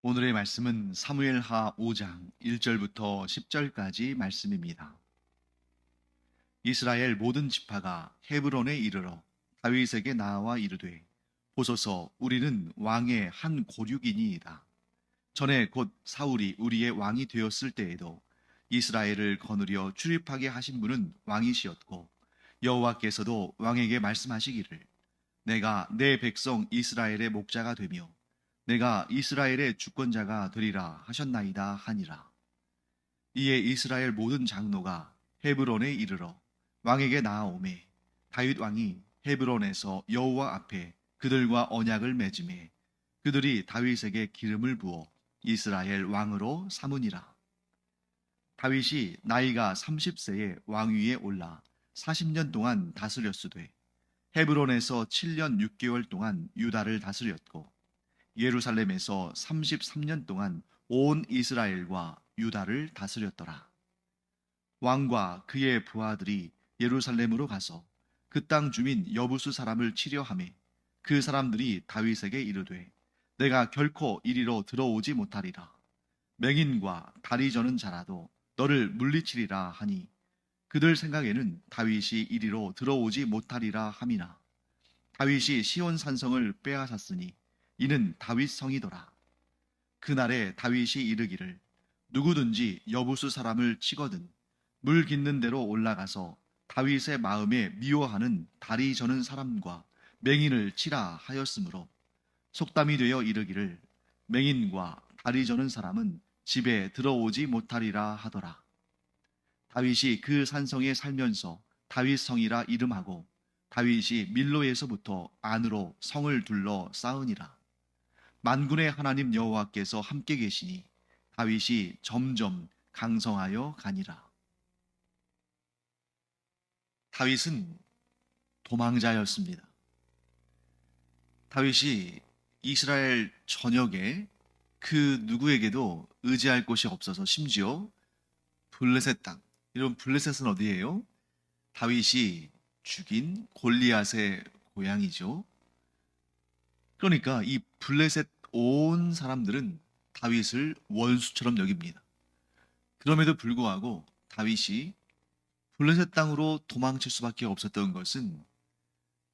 오늘의 말씀은 사무엘하 5장 1절부터 10절까지 말씀입니다. 이스라엘 모든 지파가 헤브론에 이르러 다윗에게 나와 이르되 보소서 우리는 왕의 한 고륙이니이다. 전에 곧 사울이 우리의 왕이 되었을 때에도 이스라엘을 거느려 출입하게 하신 분은 왕이시었고 여호와께서도 왕에게 말씀하시기를 내가 내 백성 이스라엘의 목자가 되며 내가 이스라엘의 주권자가 되리라 하셨나이다 하니라. 이에 이스라엘 모든 장로가 헤브론에 이르러 왕에게 나아오매 다윗 왕이 헤브론에서 여호와 앞에 그들과 언약을 맺음에 그들이 다윗에게 기름을 부어 이스라엘 왕으로 삼으니라. 다윗이 나이가 30세에 왕위에 올라 40년 동안 다스렸으되 헤브론에서 7년 6개월 동안 유다를 다스렸고 예루살렘에서 33년 동안 온 이스라엘과 유다를 다스렸더라. 왕과 그의 부하들이 예루살렘으로 가서 그 땅 주민 여부수 사람을 치려하매 그 사람들이 다윗에게 이르되 내가 결코 이리로 들어오지 못하리라. 맹인과 다리 저는 자라도 너를 물리치리라 하니 그들 생각에는 다윗이 이리로 들어오지 못하리라 함이나 다윗이 시온 산성을 빼앗았으니 이는 다윗 성이더라. 그날에 다윗이 이르기를 누구든지 여부수 사람을 치거든 물 깃는 데로 올라가서 다윗의 마음에 미워하는 다리 저는 사람과 맹인을 치라 하였으므로 속담이 되어 이르기를 맹인과 다리 저는 사람은 집에 들어오지 못하리라 하더라. 다윗이 그 산성에 살면서 다윗 성이라 이름하고 다윗이 밀로에서부터 안으로 성을 둘러 쌓으니라. 만군의 하나님 여호와께서 함께 계시니 다윗이 점점 강성하여 가니라. 다윗은 도망자였습니다. 다윗이 이스라엘 전역에 그 누구에게도 의지할 곳이 없어서 심지어 블레셋 땅, 이런 블레셋은 어디예요? 다윗이 죽인 골리앗의 고향이죠. 그러니까 이 블레셋 온 사람들은 다윗을 원수처럼 여깁니다. 그럼에도 불구하고 다윗이 블레셋 땅으로 도망칠 수밖에 없었던 것은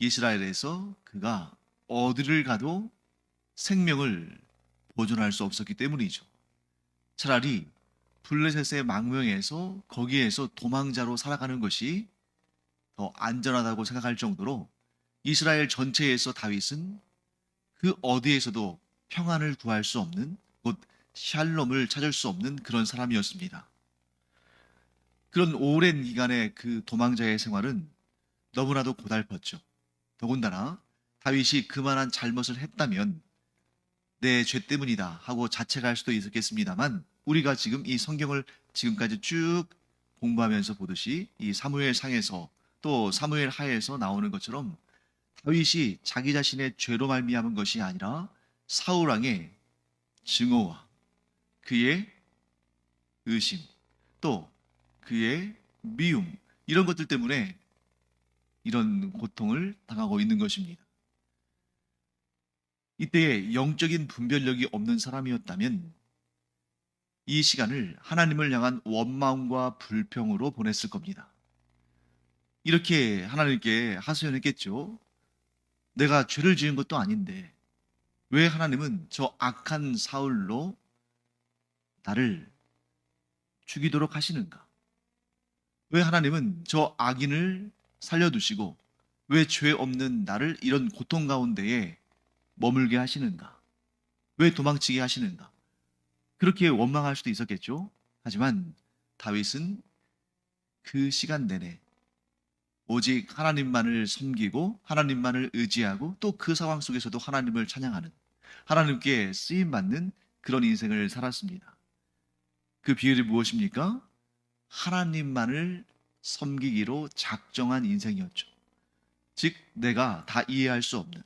이스라엘에서 그가 어디를 가도 생명을 보존할 수 없었기 때문이죠. 차라리 블레셋의 망명에서 거기에서 도망자로 살아가는 것이 더 안전하다고 생각할 정도로 이스라엘 전체에서 다윗은 그 어디에서도 평안을 구할 수 없는, 곧 샬롬을 찾을 수 없는 그런 사람이었습니다. 그런 오랜 기간의 그 도망자의 생활은 너무나도 고달팠죠. 더군다나 다윗이 그만한 잘못을 했다면 내 죄 때문이다 하고 자책할 수도 있었겠습니다만 우리가 지금 이 성경을 지금까지 쭉 공부하면서 보듯이 이 사무엘 상에서 또 사무엘 하에서 나오는 것처럼 다윗이 자기 자신의 죄로 말미암은 것이 아니라 사울 왕의 증오와 그의 의심 또 그의 미움 이런 것들 때문에 이런 고통을 당하고 있는 것입니다. 이때에 영적인 분별력이 없는 사람이었다면 이 시간을 하나님을 향한 원망과 불평으로 보냈을 겁니다. 이렇게 하나님께 하소연했겠죠. 내가 죄를 지은 것도 아닌데 왜 하나님은 저 악한 사울로 나를 죽이도록 하시는가? 왜 하나님은 저 악인을 살려두시고 왜 죄 없는 나를 이런 고통 가운데에 머물게 하시는가? 왜 도망치게 하시는가? 그렇게 원망할 수도 있었겠죠. 하지만 다윗은 그 시간 내내 오직 하나님만을 섬기고 하나님만을 의지하고 또 그 상황 속에서도 하나님을 찬양하는 하나님께 쓰임받는 그런 인생을 살았습니다. 그 비결이 무엇입니까? 하나님만을 섬기기로 작정한 인생이었죠. 즉 내가 다 이해할 수 없는,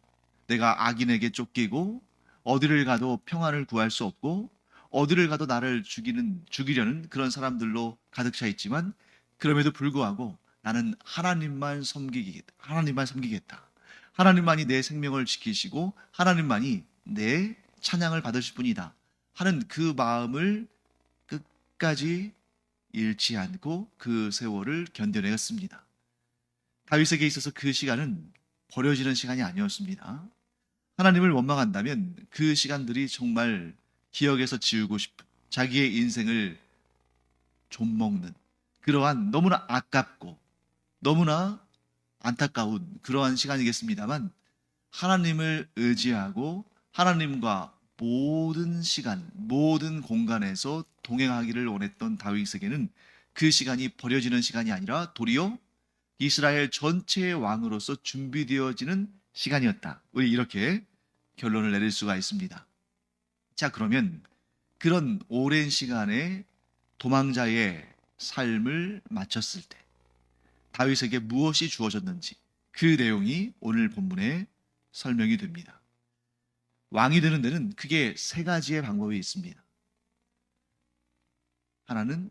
내가 악인에게 쫓기고 어디를 가도 평안을 구할 수 없고 어디를 가도 나를 죽이려는 그런 사람들로 가득 차 있지만 그럼에도 불구하고 나는 하나님만 섬기겠다. 하나님만이 내 생명을 지키시고 하나님만이 내 찬양을 받으실 분이다 하는 그 마음을 끝까지 잃지 않고 그 세월을 견뎌내었습니다. 다윗에게 있어서 그 시간은 버려지는 시간이 아니었습니다. 하나님을 원망한다면 그 시간들이 정말 기억에서 지우고 싶은, 자기의 인생을 좀먹는 그러한 너무나 아깝고 너무나 안타까운 그러한 시간이겠습니다만, 하나님을 의지하고 하나님과 모든 시간, 모든 공간에서 동행하기를 원했던 다윗에게는 그 시간이 버려지는 시간이 아니라 도리어 이스라엘 전체의 왕으로서 준비되어지는 시간이었다. 우리 이렇게 결론을 내릴 수가 있습니다. 자, 그러면 그런 오랜 시간의 도망자의 삶을 마쳤을 때 다윗에게 무엇이 주어졌는지, 그 내용이 오늘 본문에 설명이 됩니다. 왕이 되는 데는 크게 세 가지의 방법이 있습니다. 하나는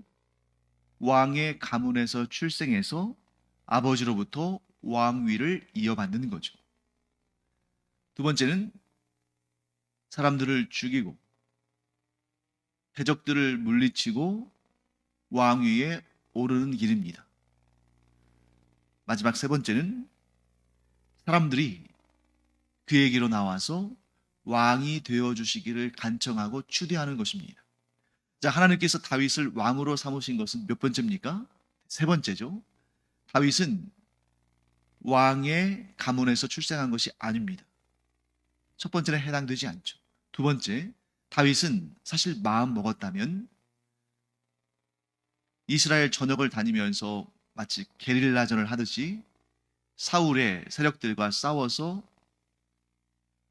왕의 가문에서 출생해서 아버지로부터 왕위를 이어받는 거죠. 두 번째는 사람들을 죽이고 대적들을 물리치고 왕위에 오르는 길입니다. 마지막 세 번째는 사람들이 그에게로 나와서 왕이 되어주시기를 간청하고 추대하는 것입니다. 자, 하나님께서 다윗을 왕으로 삼으신 것은 몇 번째입니까? 세 번째죠. 다윗은 왕의 가문에서 출생한 것이 아닙니다. 첫 번째는 해당되지 않죠. 두 번째, 다윗은 사실 마음 먹었다면 이스라엘 전역을 다니면서 마치 게릴라전을 하듯이 사울의 세력들과 싸워서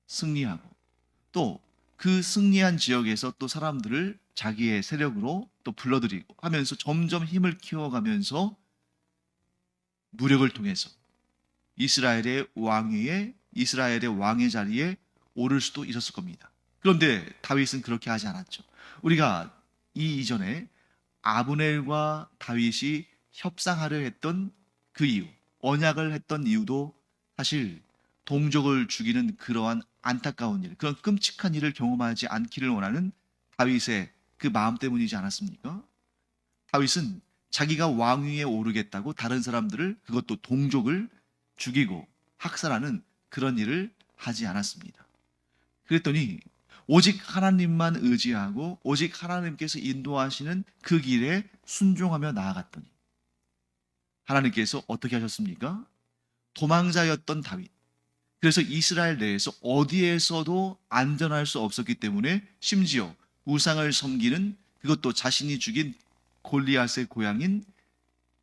승리하고, 또 그 승리한 지역에서 또 사람들을 자기의 세력으로 또 불러들이고 하면서 점점 힘을 키워가면서 무력을 통해서 이스라엘의 왕의 자리에 오를 수도 있었을 겁니다. 그런데 다윗은 그렇게 하지 않았죠. 우리가 이 이전에 아브넬과 다윗이 협상하려 했던 그 이유, 언약을 했던 이유도 사실 동족을 죽이는 그러한 안타까운 일, 그런 끔찍한 일을 경험하지 않기를 원하는 다윗의 그 마음 때문이지 않았습니까? 다윗은 자기가 왕위에 오르겠다고 다른 사람들을, 그것도 동족을 죽이고 학살하는 그런 일을 하지 않았습니다. 그랬더니 오직 하나님만 의지하고 오직 하나님께서 인도하시는 그 길에 순종하며 나아갔더니 하나님께서 어떻게 하셨습니까? 도망자였던 다윗, 그래서 이스라엘 내에서 어디에서도 안전할 수 없었기 때문에 심지어 우상을 섬기는, 그것도 자신이 죽인 골리앗의 고향인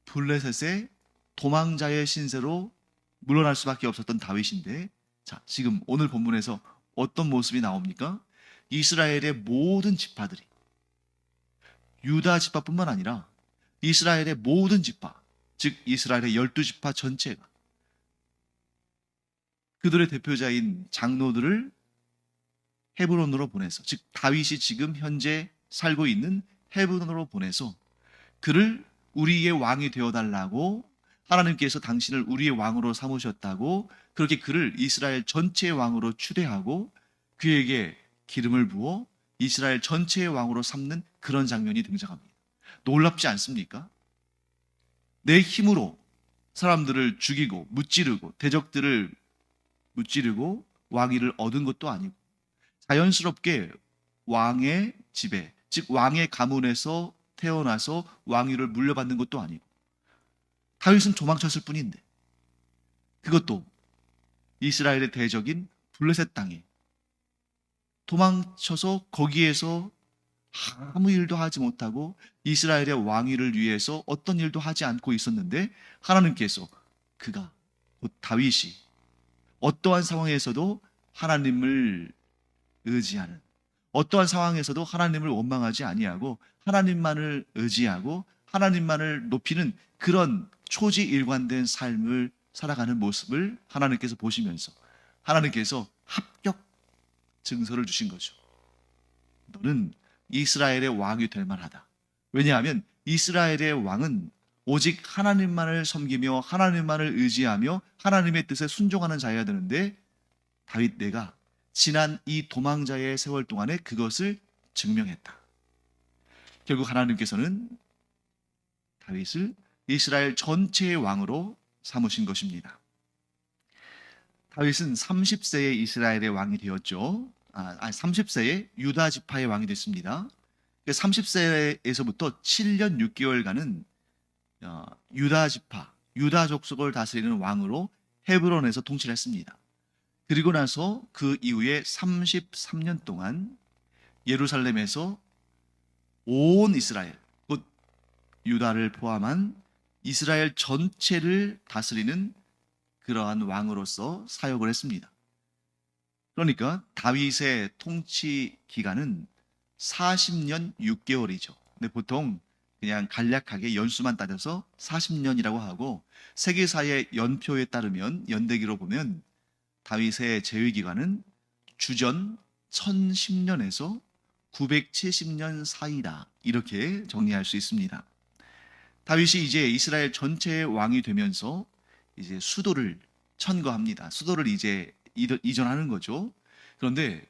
블레셋의 도망자의 신세로 물러날 수밖에 없었던 다윗인데, 자, 지금 오늘 본문에서 어떤 모습이 나옵니까? 이스라엘의 모든 지파들이, 유다 지파뿐만 아니라 이스라엘의 모든 지파, 즉 이스라엘의 12지파 전체가 그들의 대표자인 장로들을 헤브론으로 보내서, 즉 다윗이 지금 현재 살고 있는 헤브론으로 보내서 그를 우리의 왕이 되어달라고, 하나님께서 당신을 우리의 왕으로 삼으셨다고 그렇게 그를 이스라엘 전체의 왕으로 추대하고 그에게 기름을 부어 이스라엘 전체의 왕으로 삼는 그런 장면이 등장합니다. 놀랍지 않습니까? 내 힘으로 사람들을 죽이고 무찌르고 대적들을 무찌르고 왕위를 얻은 것도 아니고, 자연스럽게 왕의 집에, 즉 왕의 가문에서 태어나서 왕위를 물려받는 것도 아니고, 다윗은 도망쳤을 뿐인데, 그것도 이스라엘의 대적인 블레셋 땅에 도망쳐서 거기에서 아무 일도 하지 못하고 이스라엘의 왕위를 위해서 어떤 일도 하지 않고 있었는데, 하나님께서 그가, 곧 다윗이 어떠한 상황에서도 하나님을 의지하는, 어떠한 상황에서도 하나님을 원망하지 아니하고 하나님만을 의지하고 하나님만을 높이는 그런 초지일관된 삶을 살아가는 모습을 하나님께서 보시면서 하나님께서 합격 증서를 주신 거죠. 너는 이스라엘의 왕이 될 만하다. 왜냐하면 이스라엘의 왕은 오직 하나님만을 섬기며 하나님만을 의지하며 하나님의 뜻에 순종하는 자여야 되는데, 다윗, 내가 지난 이 도망자의 세월 동안에 그것을 증명했다. 결국 하나님께서는 다윗을 이스라엘 전체의 왕으로 삼으신 것입니다. 다윗은 30세에 이스라엘의 왕이 되었죠. 30세에 유다 지파의 왕이 됐습니다. 30세에서부터 7년 6개월간은 유다 지파, 유다 족속을 다스리는 왕으로 헤브론에서 통치를 했습니다. 그리고 나서 그 이후에 33년 동안 예루살렘에서 온 이스라엘, 곧 유다를 포함한 이스라엘 전체를 다스리는 그러한 왕으로서 사역을 했습니다. 그러니까 다윗의 통치 기간은 40년 6개월이죠. 근데 보통 그냥 간략하게 연수만 따져서 40년이라고 하고 세계사의 연표에 따르면 연대기로 보면 다윗의 재위 기간은 주전 1010년에서 970년 사이다. 이렇게 정리할 수 있습니다. 다윗이 이제 이스라엘 전체의 왕이 되면서 이제 수도를 천거합니다. 수도를 이제 이전하는 거죠. 그런데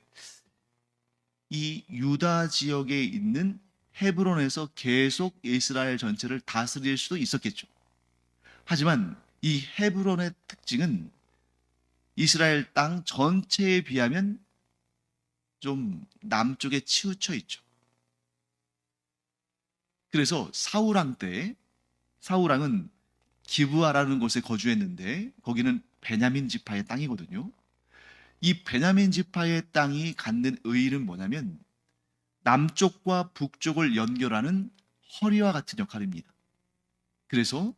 이 유다 지역에 있는 헤브론에서 계속 이스라엘 전체를 다스릴 수도 있었겠죠. 하지만 이 헤브론의 특징은 이스라엘 땅 전체에 비하면 좀 남쪽에 치우쳐 있죠. 그래서 사울왕 때 사울왕은 기브아라는 곳에 거주했는데 거기는 베냐민 지파의 땅이거든요. 이 베냐민 지파의 땅이 갖는 의의는 뭐냐면 남쪽과 북쪽을 연결하는 허리와 같은 역할입니다. 그래서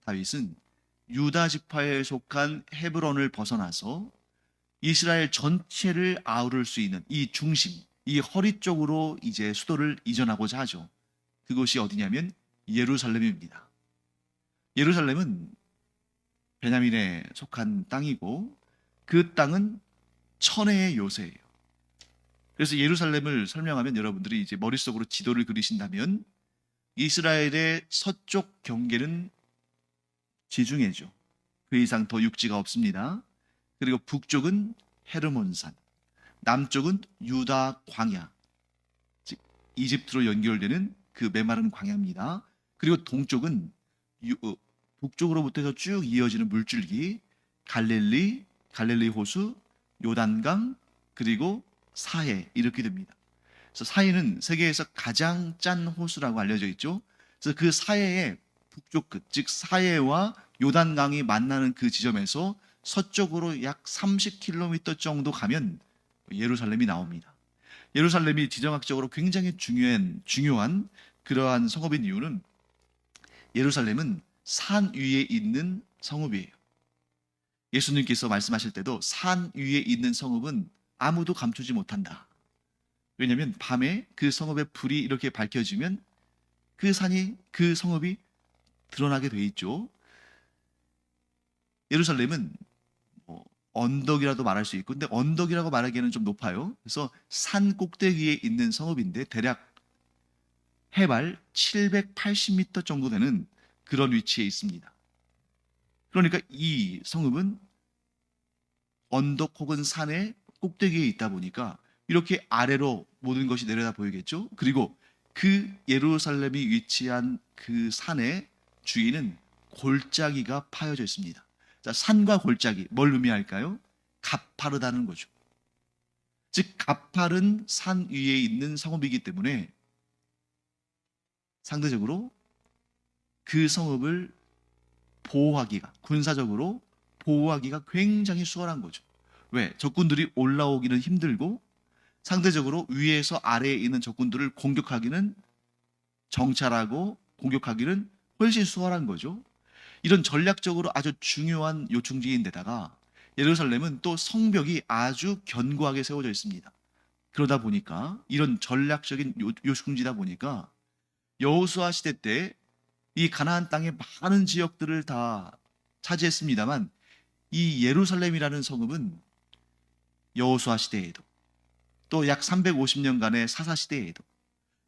다윗은 유다 지파에 속한 헤브론을 벗어나서 이스라엘 전체를 아우를 수 있는 이 중심, 이 허리 쪽으로 이제 수도를 이전하고자 하죠. 그것이 어디냐면 예루살렘입니다. 예루살렘은 베냐민에 속한 땅이고 그 땅은 천혜의 요새예요. 그래서 예루살렘을 설명하면 여러분들이 이제 머릿속으로 지도를 그리신다면 이스라엘의 서쪽 경계는 지중해죠. 그 이상 더 육지가 없습니다. 그리고 북쪽은 헤르몬산, 남쪽은 유다 광야, 즉 이집트로 연결되는 그 메마른 광야입니다. 그리고 동쪽은 북쪽으로부터 해서 쭉 이어지는 물줄기, 갈릴리 호수, 요단강, 그리고 사해 이렇게 됩니다. 그래서 사해는 세계에서 가장 짠 호수라고 알려져 있죠. 그래서 그 사해의 북쪽 끝, 즉 사해와 요단강이 만나는 그 지점에서 서쪽으로 약 30km 정도 가면 예루살렘이 나옵니다. 예루살렘이 지정학적으로 굉장히 중요한 그러한 성읍인 이유는 예루살렘은 산 위에 있는 성읍이에요. 예수님께서 말씀하실 때도 산 위에 있는 성읍은 아무도 감추지 못한다. 왜냐하면 밤에 그 성읍의 불이 이렇게 밝혀지면 그 성읍이 드러나게 돼 있죠. 예루살렘은 언덕이라도 말할 수 있고, 근데 언덕이라고 말하기에는 좀 높아요. 그래서 산 꼭대기에 있는 성읍인데 대략 해발 780m 정도 되는 그런 위치에 있습니다. 그러니까 이 성읍은 언덕 혹은 산의 꼭대기에 있다 보니까 이렇게 아래로 모든 것이 내려다 보이겠죠. 그리고 그 예루살렘이 위치한 그 산의 주위는 골짜기가 파여져 있습니다. 자, 산과 골짜기 뭘 의미할까요? 가파르다는 거죠. 즉 가파른 산 위에 있는 성읍이기 때문에 상대적으로 그 성읍을 군사적으로 보호하기가 굉장히 수월한 거죠. 왜? 적군들이 올라오기는 힘들고 상대적으로 위에서 아래에 있는 적군들을 정찰하고 공격하기는 훨씬 수월한 거죠. 이런 전략적으로 아주 중요한 요충지인데다가 예루살렘은 또 성벽이 아주 견고하게 세워져 있습니다. 그러다 보니까 이런 전략적인 요충지다 보니까 여호수아 시대 때 이 가나안 땅의 많은 지역들을 다 차지했습니다만 이 예루살렘이라는 성읍은 여호수아 시대에도 또 약 350년간의 사사 시대에도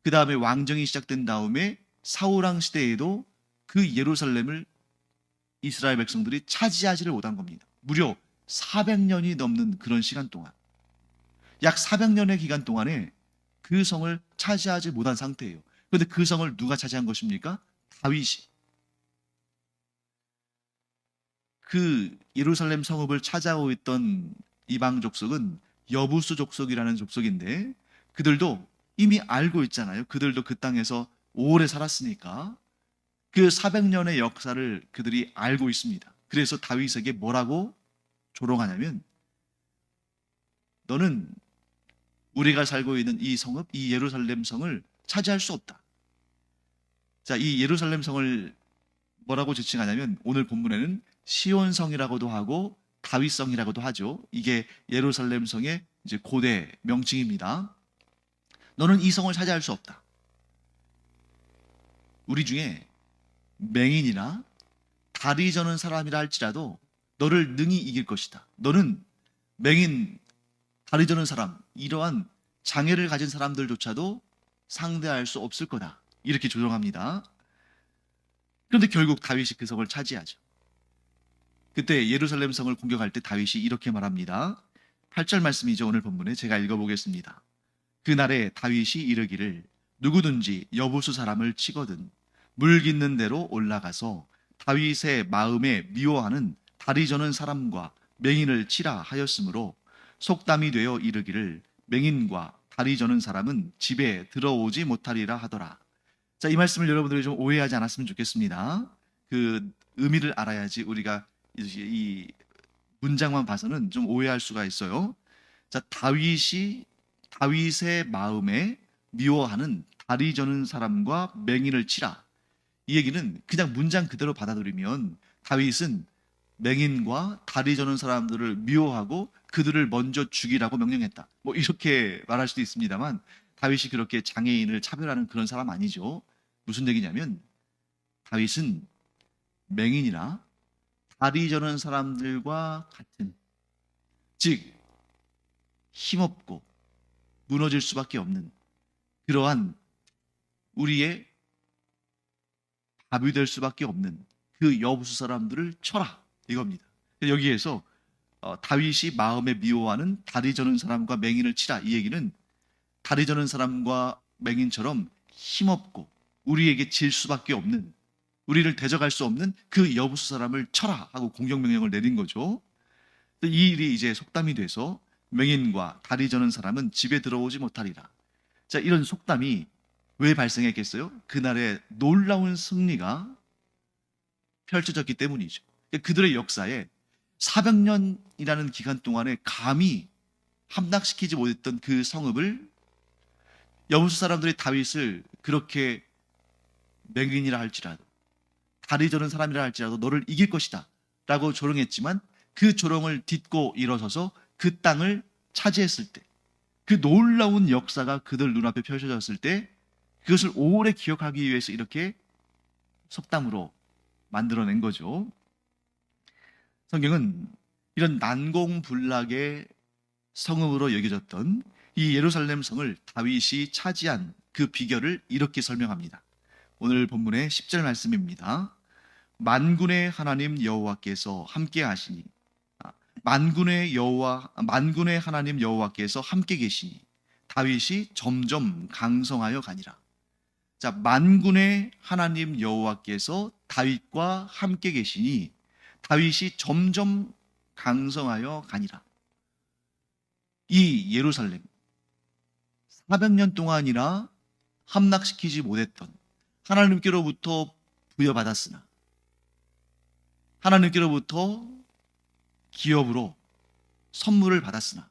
그 다음에 왕정이 시작된 다음에 사울왕 시대에도 그 예루살렘을 이스라엘 백성들이 차지하지를 못한 겁니다. 무려 400년이 넘는 그런 시간 동안 약 400년의 기간 동안에 그 성을 차지하지 못한 상태예요. 그런데 그 성을 누가 차지한 것입니까? 다윗이. 그 예루살렘 성읍을 찾아오고 있던 이방 족속은 여부수 족속이라는 족속인데, 그들도 이미 알고 있잖아요. 그들도 그 땅에서 오래 살았으니까 그 400년의 역사를 그들이 알고 있습니다. 그래서 다윗에게 뭐라고 조롱하냐면, 너는 우리가 살고 있는 이 성읍, 이 예루살렘 성을 차지할 수 없다. 자, 이 예루살렘 성을 뭐라고 지칭하냐면, 오늘 본문에는 시온성이라고도 하고 다윗성이라고도 하죠. 이게 예루살렘 성의 이제 고대 명칭입니다. 너는 이 성을 차지할 수 없다. 우리 중에 맹인이나 다리 저는 사람이라 할지라도 너를 능히 이길 것이다. 너는 맹인, 다리 저는 사람, 이러한 장애를 가진 사람들조차도 상대할 수 없을 거다. 이렇게 조롱합니다. 그런데 결국 다윗이 그 성을 차지하죠. 그때 예루살렘 성을 공격할 때 다윗이 이렇게 말합니다. 8절 말씀이죠. 오늘 본문에 제가 읽어보겠습니다. 그날에 다윗이 이르기를 누구든지 여부수 사람을 치거든 물 깃는 대로 올라가서 다윗의 마음에 미워하는 다리 저는 사람과 맹인을 치라 하였으므로 속담이 되어 이르기를 맹인과 다리 저는 사람은 집에 들어오지 못하리라 하더라. 자, 이 말씀을 여러분들이 좀 오해하지 않았으면 좋겠습니다. 그 의미를 알아야지 우리가 이 문장만 봐서는 좀 오해할 수가 있어요. 자, 다윗의 마음에 미워하는 다리 저는 사람과 맹인을 치라. 이 얘기는 그냥 문장 그대로 받아들이면 다윗은 맹인과 다리 저는 사람들을 미워하고 그들을 먼저 죽이라고 명령했다. 뭐 이렇게 말할 수도 있습니다만, 다윗이 그렇게 장애인을 차별하는 그런 사람 아니죠. 무슨 얘기냐면, 다윗은 맹인이나 다리 저는 사람들과 같은, 즉 힘없고 무너질 수밖에 없는 그러한 우리의 밥이 될 수밖에 없는 그 여부수 사람들을 쳐라, 이겁니다. 여기에서 다윗이 마음에 미워하는 다리 저는 사람과 맹인을 치라, 이 얘기는 다리 저는 사람과 맹인처럼 힘없고 우리에게 질 수밖에 없는, 우리를 대적할 수 없는 그 여부수 사람을 쳐라 하고 공격명령을 내린 거죠. 이 일이 이제 속담이 돼서 맹인과 다리 저는 사람은 집에 들어오지 못하리라. 자, 이런 속담이 왜 발생했겠어요? 그날의 놀라운 승리가 펼쳐졌기 때문이죠. 그들의 역사에 400년이라는 기간 동안에 감히 함락시키지 못했던 그 성읍을 여부수 사람들이 다윗을 그렇게 맹인이라 할지라도 다리 저는 사람이라 할지라도 너를 이길 것이다 라고 조롱했지만, 그 조롱을 딛고 일어서서 그 땅을 차지했을 때, 그 놀라운 역사가 그들 눈앞에 펼쳐졌을 때, 그것을 오래 기억하기 위해서 이렇게 속담으로 만들어낸 거죠. 성경은 이런 난공불락의 성읍으로 여겨졌던 이 예루살렘 성을 다윗이 차지한 그 비결을 이렇게 설명합니다. 오늘 본문의 10절 말씀입니다. 만군의 하나님 여호와께서 함께 하시니, 만군의 하나님 여호와께서 함께 계시니 다윗이 점점 강성하여 가니라. 자, 만군의 하나님 여호와께서 다윗과 함께 계시니 다윗이 점점 강성하여 가니라. 이 예루살렘 400년 동안이나 함락시키지 못했던, 하나님께로부터 부여받았으나 하나님께로부터 기업으로 선물을 받았으나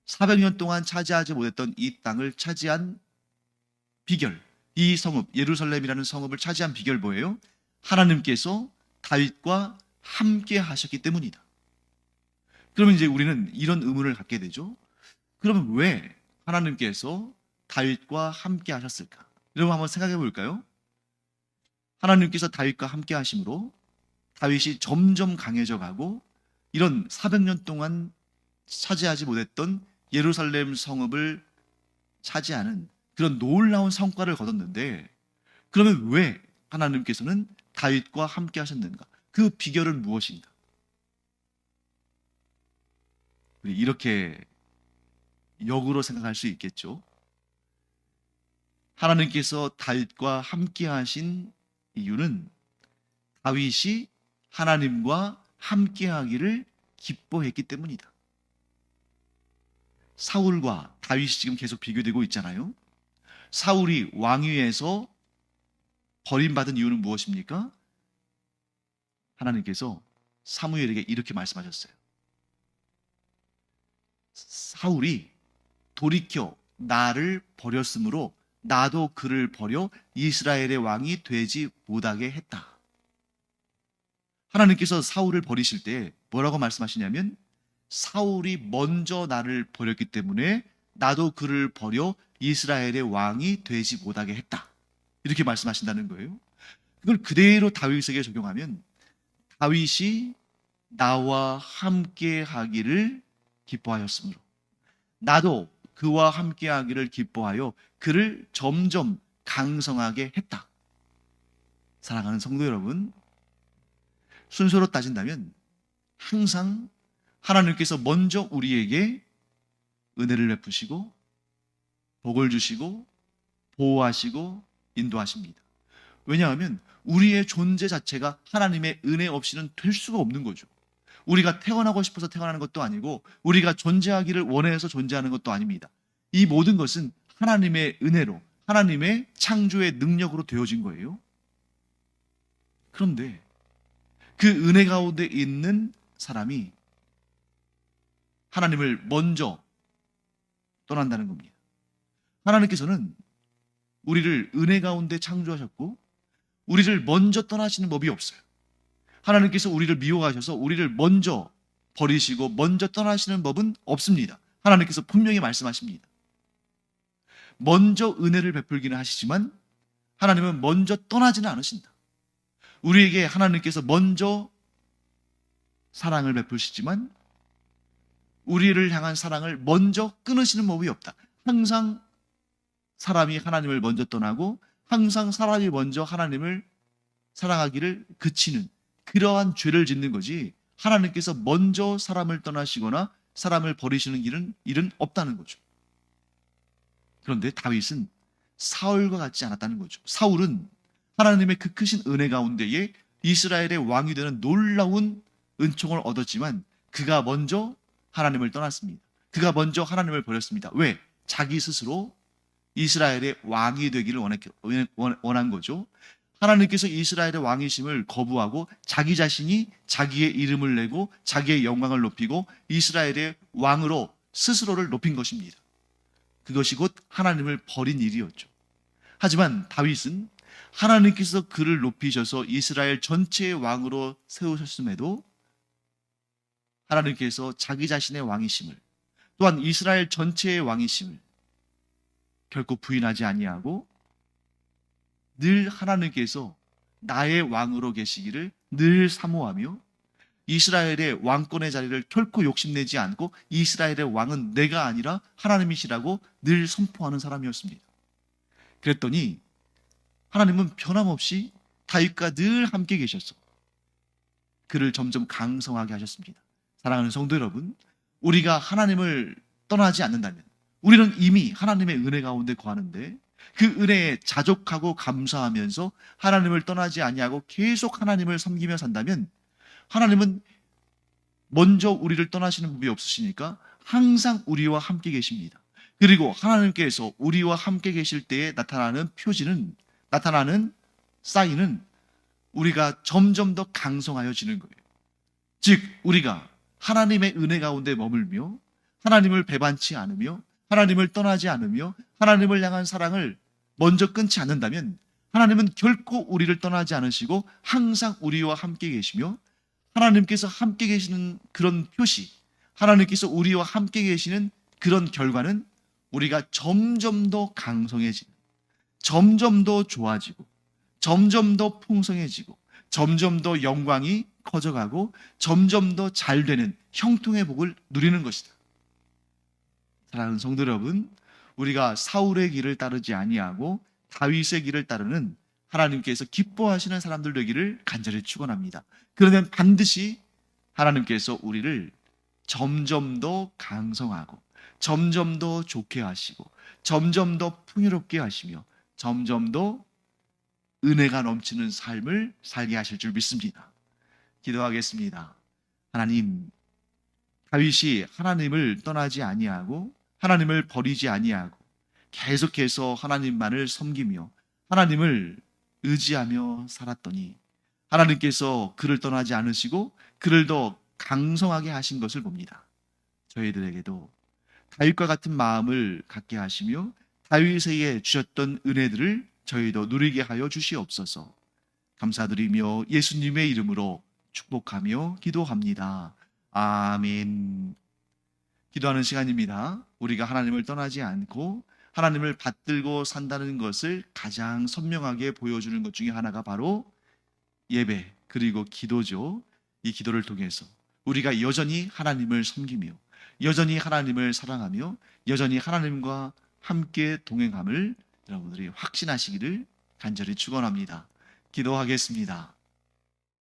400년 동안 차지하지 못했던 이 땅을 차지한 비결, 이 성읍 예루살렘이라는 성읍을 차지한 비결 뭐예요? 하나님께서 다윗과 함께 하셨기 때문이다. 그러면 이제 우리는 이런 의문을 갖게 되죠. 그러면 왜 하나님께서 다윗과 함께 하셨을까? 여러분 한번 생각해 볼까요? 하나님께서 다윗과 함께 하심으로 다윗이 점점 강해져 가고 이런 400년 동안 차지하지 못했던 예루살렘 성읍을 차지하는 그런 놀라운 성과를 거뒀는데, 그러면 왜 하나님께서는 다윗과 함께 하셨는가? 그 비결은 무엇인가? 우리 이렇게 역으로 생각할 수 있겠죠. 하나님께서 다윗과 함께 하신 이유는 다윗이 하나님과 함께 하기를 기뻐했기 때문이다. 사울과 다윗이 지금 계속 비교되고 있잖아요. 사울이 왕위에서 버림받은 이유는 무엇입니까? 하나님께서 사무엘에게 이렇게 말씀하셨어요. 사울이 돌이켜 나를 버렸으므로 나도 그를 버려 이스라엘의 왕이 되지 못하게 했다. 하나님께서 사울을 버리실 때 뭐라고 말씀하시냐면, 사울이 먼저 나를 버렸기 때문에 나도 그를 버려 이스라엘의 왕이 되지 못하게 했다. 이렇게 말씀하신다는 거예요. 그걸 그대로 다윗에게 적용하면, 다윗이 나와 함께 하기를 기뻐하였으므로 나도 그와 함께 하기를 기뻐하여 그를 점점 강성하게 했다. 사랑하는 성도 여러분, 순서로 따진다면 항상 하나님께서 먼저 우리에게 은혜를 베푸시고 복을 주시고 보호하시고 인도하십니다. 왜냐하면 우리의 존재 자체가 하나님의 은혜 없이는 될 수가 없는 거죠. 우리가 태어나고 싶어서 태어나는 것도 아니고 우리가 존재하기를 원해서 존재하는 것도 아닙니다. 이 모든 것은 하나님의 은혜로, 하나님의 창조의 능력으로 되어진 거예요. 그런데 그 은혜 가운데 있는 사람이 하나님을 먼저 떠난다는 겁니다. 하나님께서는 우리를 은혜 가운데 창조하셨고 우리를 먼저 떠나시는 법이 없어요. 하나님께서 우리를 미워하셔서 우리를 먼저 버리시고 먼저 떠나시는 법은 없습니다. 하나님께서 분명히 말씀하십니다. 먼저 은혜를 베풀기는 하시지만 하나님은 먼저 떠나지는 않으신다. 우리에게 하나님께서 먼저 사랑을 베푸시지만 우리를 향한 사랑을 먼저 끊으시는 법이 없다. 항상 사람이 하나님을 먼저 떠나고 항상 사람이 먼저 하나님을 사랑하기를 그치는 그러한 죄를 짓는 거지, 하나님께서 먼저 사람을 떠나시거나 사람을 버리시는 일은 없다는 거죠. 그런데 다윗은 사울과 같지 않았다는 거죠. 사울은 하나님의 그 크신 은혜 가운데에 이스라엘의 왕이 되는 놀라운 은총을 얻었지만 그가 먼저 하나님을 떠났습니다. 그가 먼저 하나님을 버렸습니다. 왜? 자기 스스로 이스라엘의 왕이 되기를 원한 거죠. 하나님께서 이스라엘의 왕이심을 거부하고 자기 자신이 자기의 이름을 내고 자기의 영광을 높이고 이스라엘의 왕으로 스스로를 높인 것입니다. 그것이 곧 하나님을 버린 일이었죠. 하지만 다윗은 하나님께서 그를 높이셔서 이스라엘 전체의 왕으로 세우셨음에도 하나님께서 자기 자신의 왕이심을, 또한 이스라엘 전체의 왕이심을 결코 부인하지 아니하고 늘 하나님께서 나의 왕으로 계시기를 늘 사모하며 이스라엘의 왕권의 자리를 결코 욕심내지 않고 이스라엘의 왕은 내가 아니라 하나님이시라고 늘 선포하는 사람이었습니다. 그랬더니 하나님은 변함없이 다윗과 늘 함께 계셔서 그를 점점 강성하게 하셨습니다. 사랑하는 성도 여러분, 우리가 하나님을 떠나지 않는다면 우리는 이미 하나님의 은혜 가운데 거하는데 그 은혜에 자족하고 감사하면서 하나님을 떠나지 아니하고 계속 하나님을 섬기며 산다면 하나님은 먼저 우리를 떠나시는 법이 없으시니까 항상 우리와 함께 계십니다. 그리고 하나님께서 우리와 함께 계실 때에 나타나는 사인은 우리가 점점 더 강성하여지는 거예요. 즉 우리가 하나님의 은혜 가운데 머물며 하나님을 배반치 않으며 하나님을 떠나지 않으며 하나님을 향한 사랑을 먼저 끊지 않는다면 하나님은 결코 우리를 떠나지 않으시고 항상 우리와 함께 계시며 하나님께서 함께 계시는 그런 표시, 하나님께서 우리와 함께 계시는 그런 결과는 우리가 점점 더 강성해지고 점점 더 좋아지고 점점 더 풍성해지고 점점 더 영광이 커져가고 점점 더 잘되는 형통의 복을 누리는 것이다. 사랑하는 성도 여러분, 우리가 사울의 길을 따르지 아니하고 다윗의 길을 따르는 하나님께서 기뻐하시는 사람들 되기를 간절히 축원합니다. 그러면 반드시 하나님께서 우리를 점점 더 강성하고 점점 더 좋게 하시고 점점 더 풍요롭게 하시며 점점 더 은혜가 넘치는 삶을 살게 하실 줄 믿습니다. 기도하겠습니다. 하나님, 다윗이 하나님을 떠나지 아니하고 하나님을 버리지 아니하고 계속해서 하나님만을 섬기며 하나님을 의지하며 살았더니 하나님께서 그를 떠나지 않으시고 그를 더 강성하게 하신 것을 봅니다. 저희들에게도 다윗과 같은 마음을 갖게 하시며 다윗에게 주셨던 은혜들을 저희도 누리게 하여 주시옵소서. 감사드리며 예수님의 이름으로 축복하며 기도합니다. 아멘. 기도하는 시간입니다. 우리가 하나님을 떠나지 않고 하나님을 받들고 산다는 것을 가장 선명하게 보여주는 것 중에 하나가 바로 예배 그리고 기도죠. 이 기도를 통해서 우리가 여전히 하나님을 섬기며 여전히 하나님을 사랑하며 여전히 하나님과 함께 동행함을 여러분들이 확신하시기를 간절히 축원합니다. 기도하겠습니다.